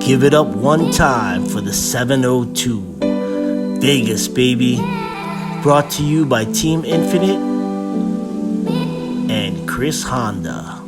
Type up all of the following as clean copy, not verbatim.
Give it up one time for the 702. Vegas, baby. Brought to you by Team Infinite and Chris Honda.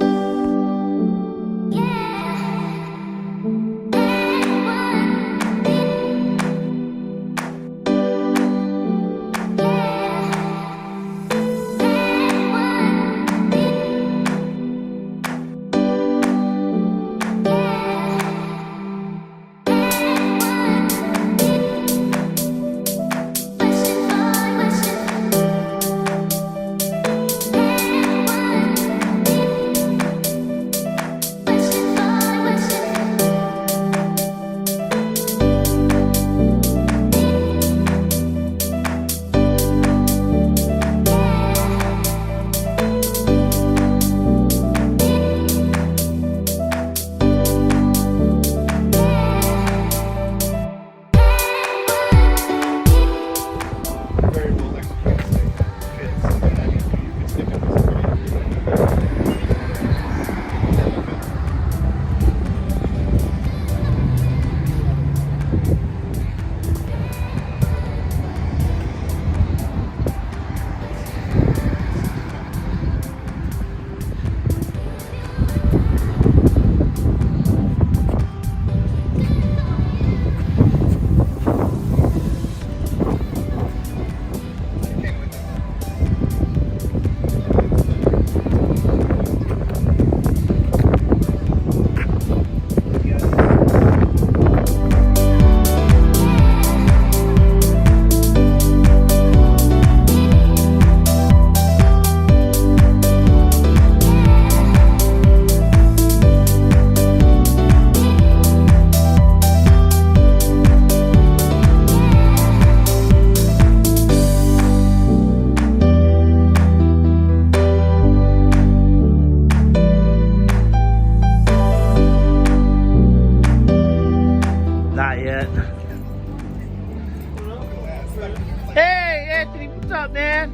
Hey, Anthony, what's up, man?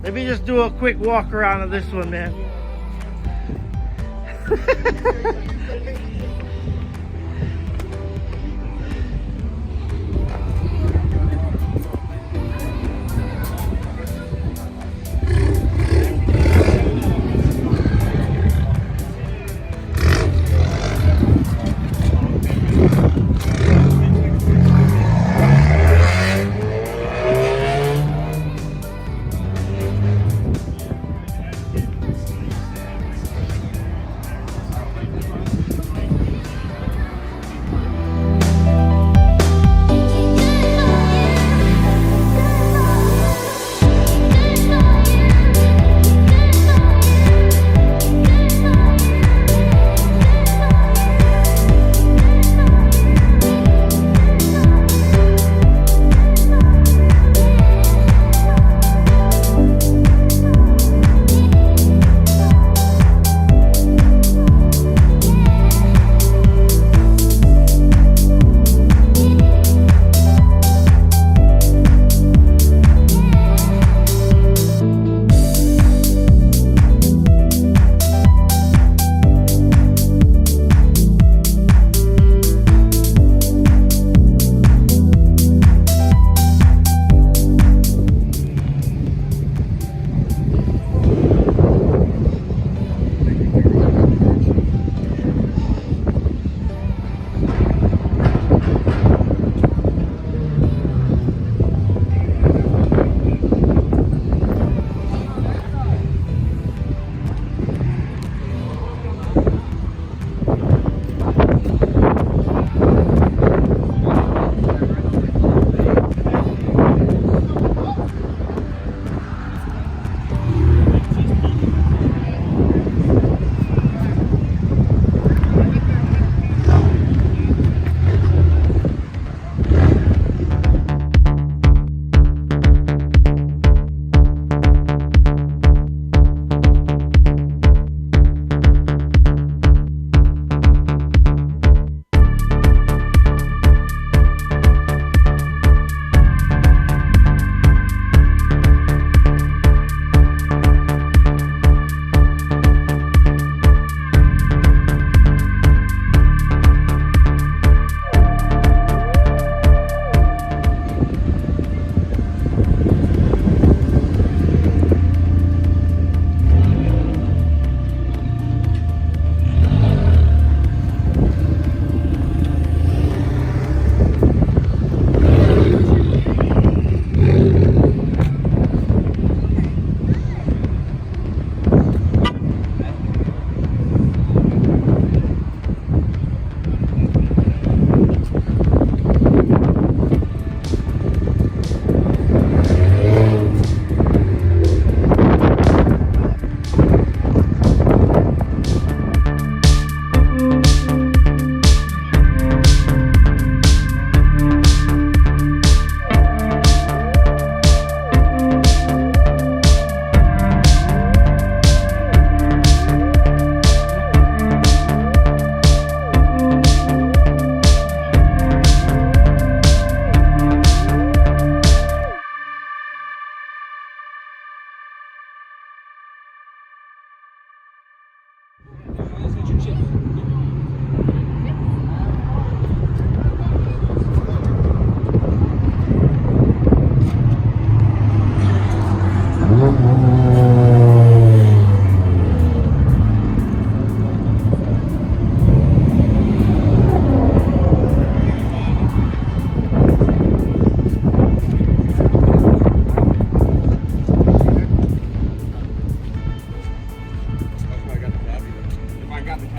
Let me just do a quick walk around of this one, man.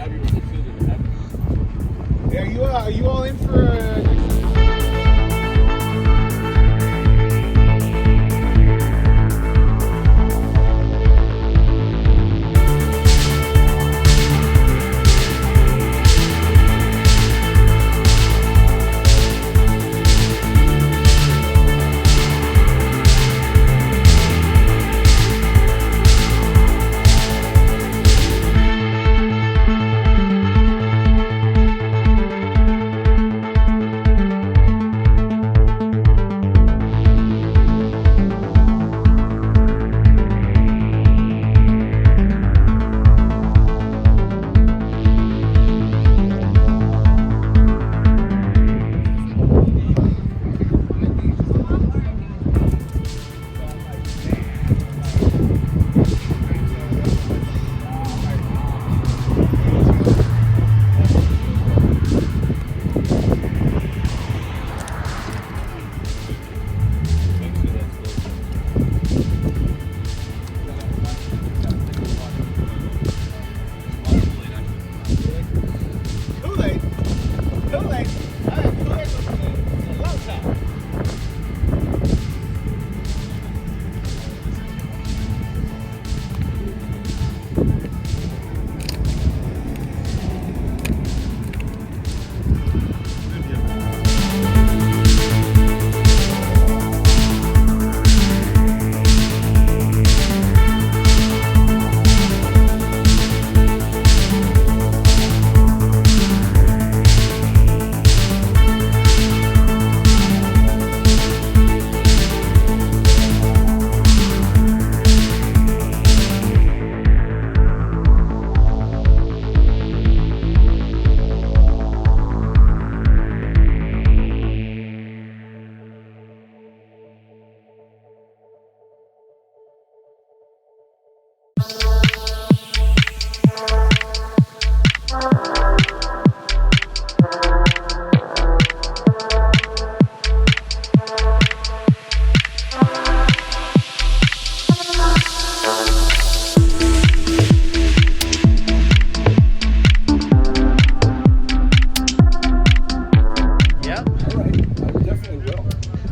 Are you all in for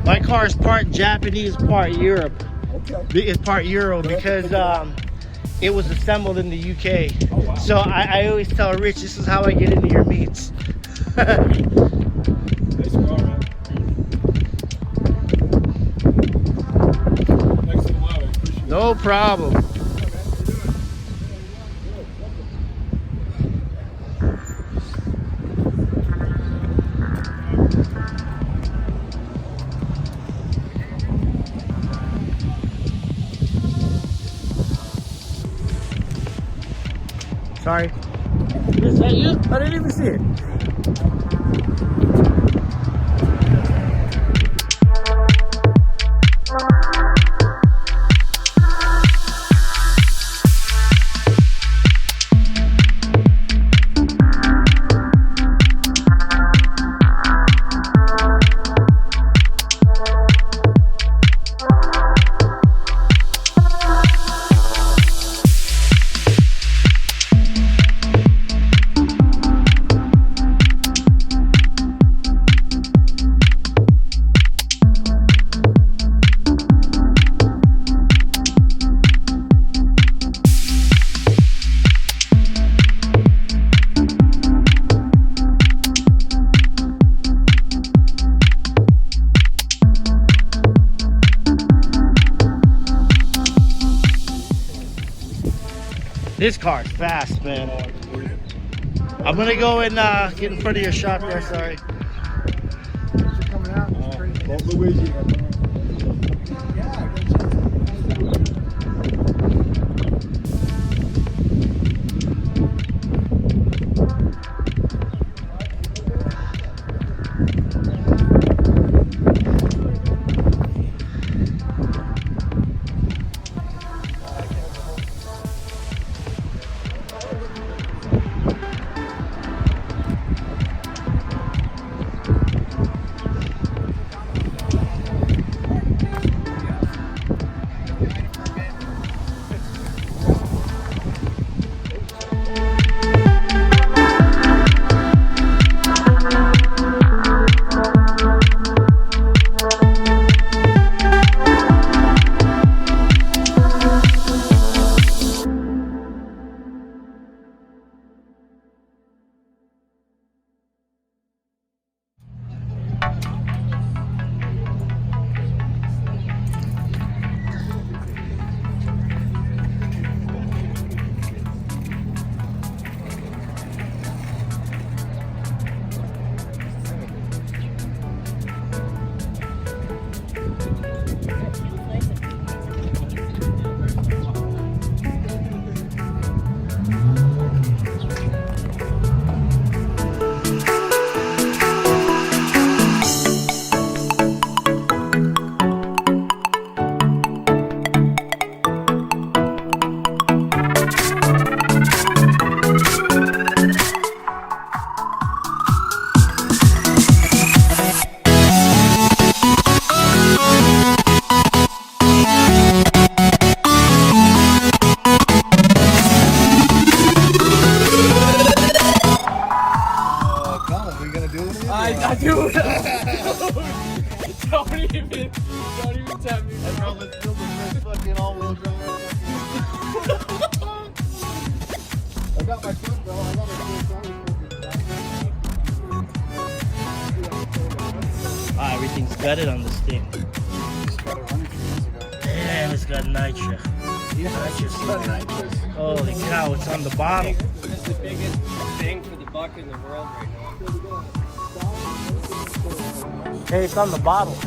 My car is part Japanese, part Europe. Okay. It's part Euro because it was assembled in the UK. Oh, wow. So I always tell Rich, this is how I get into your meets. Nice car, man. Thanks a lot. I appreciate it. No problem. Sorry. Is that you? I didn't even see it. This car's fast, man. I'm gonna go and get in front of your shop there, sorry. Coming out. Luigi. Dude! Don't even tap me. That's how let's build the first fucking all-wheel drive. I got my foot, bro. I got my foot. Everything's gutted on this thing. Damn, it's got nitro. Holy cow, it's on the bottom. It's the biggest bang for the buck in the world right now. Hey, it's on the bottle.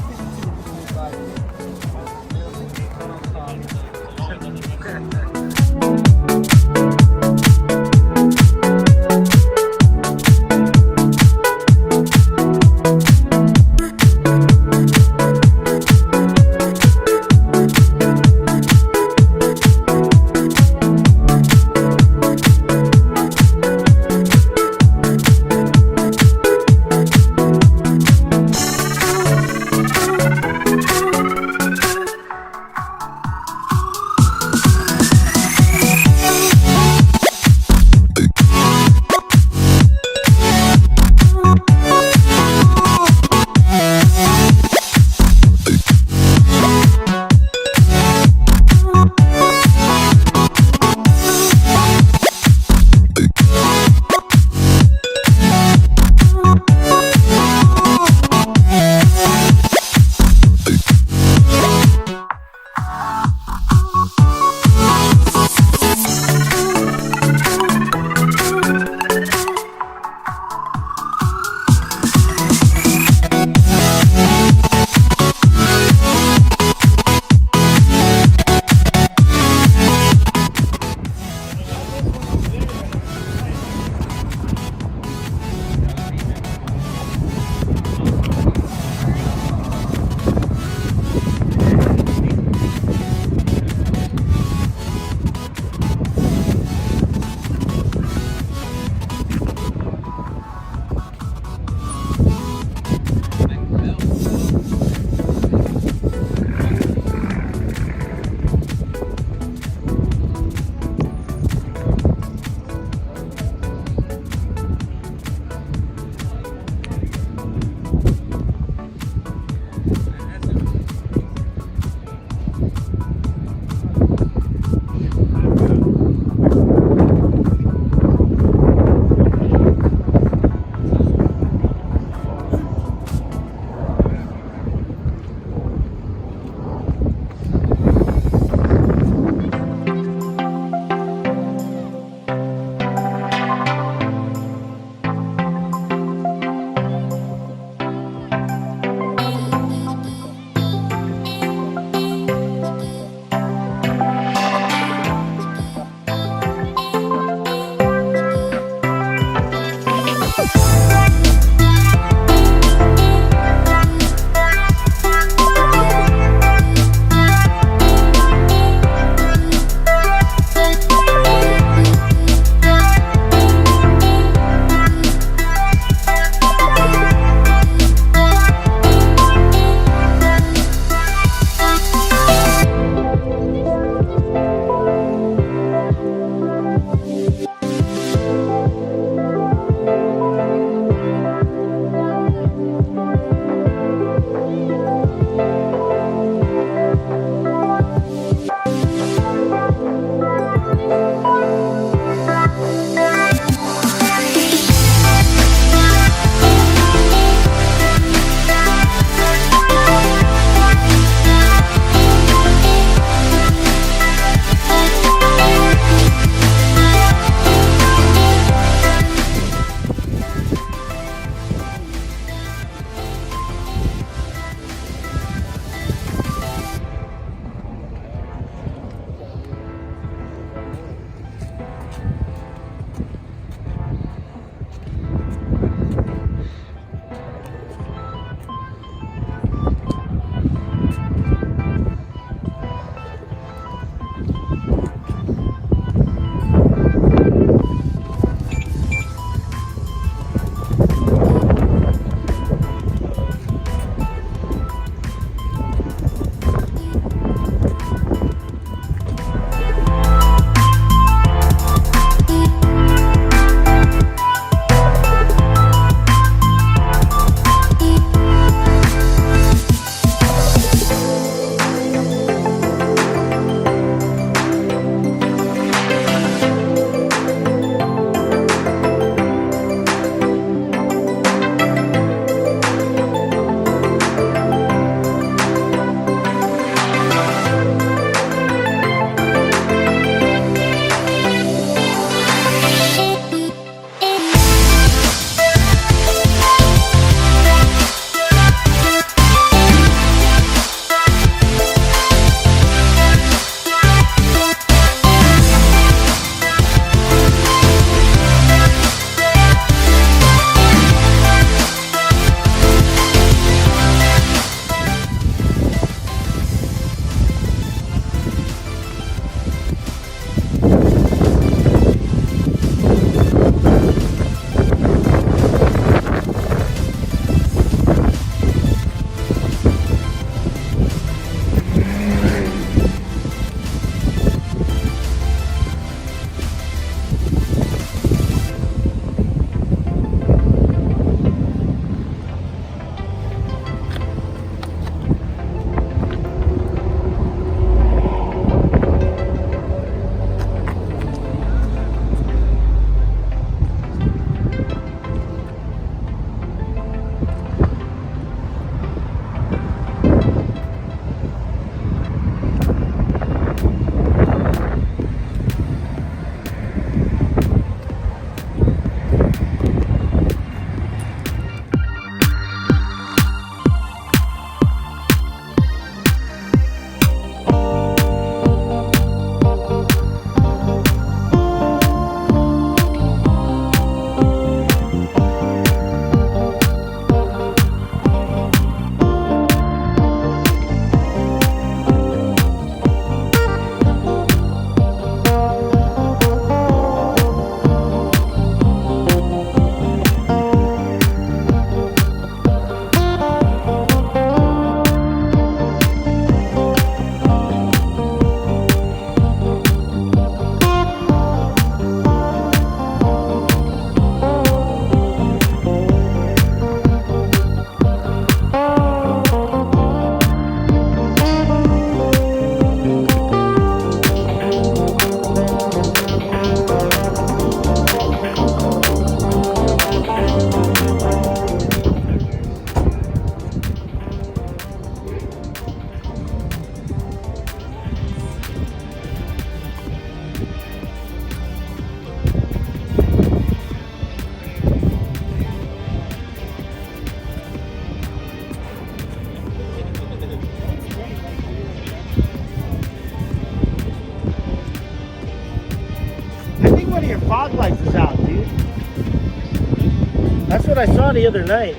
what I saw the other night.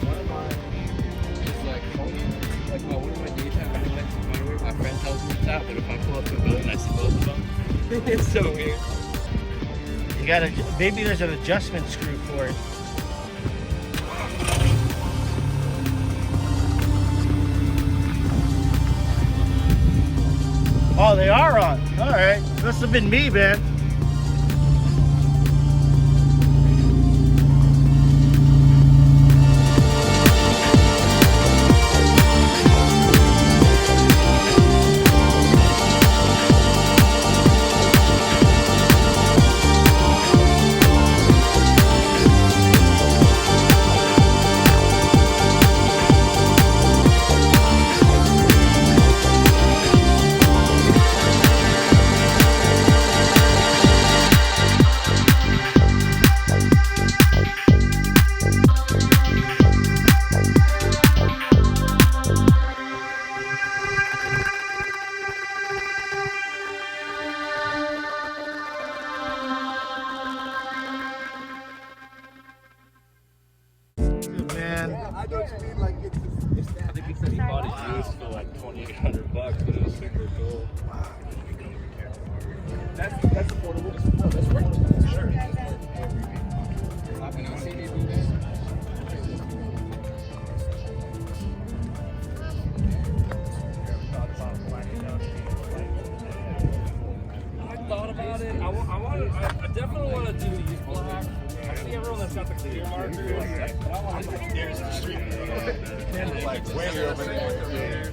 One of mine is like one of my daytime highlights is where my friend tells me it's out, but if I pull up to a building, I see both of them. It's so weird. You gotta, maybe there's an adjustment screw for it. Oh, they are on. All right, must have been me, man. I know what you mean, like it's that. I think he said he bought it used for like $2,800, but it was super cool. That's affordable. No, that's right. Sure. And I've seen you do this. I thought about it. I definitely want to do these black. I see everyone that's got the clear markers. But I want to do stairs in the street. It's like way over there.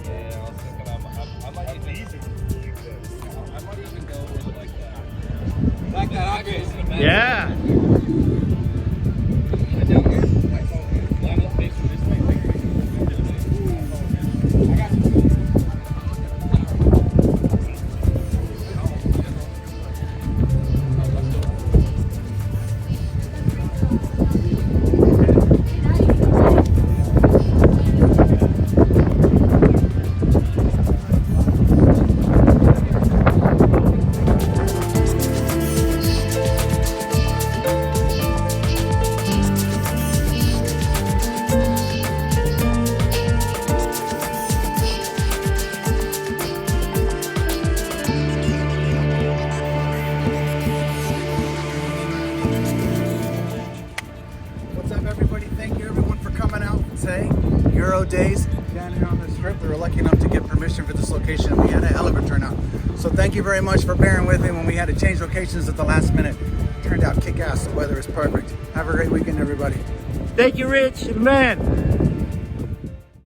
Yeah, I was thinking I might even go with like that. Like that obvious. Yeah. What's up, everybody? Thank you, everyone, for coming out today. Daze down here on this trip. We were lucky enough to get permission for this location, and we had a hell of a turnout. So thank you very much for bearing with me when we had to change locations at the last minute. Turned out kick-ass. The weather is perfect. Have a great weekend, everybody. Thank you, Rich. Man.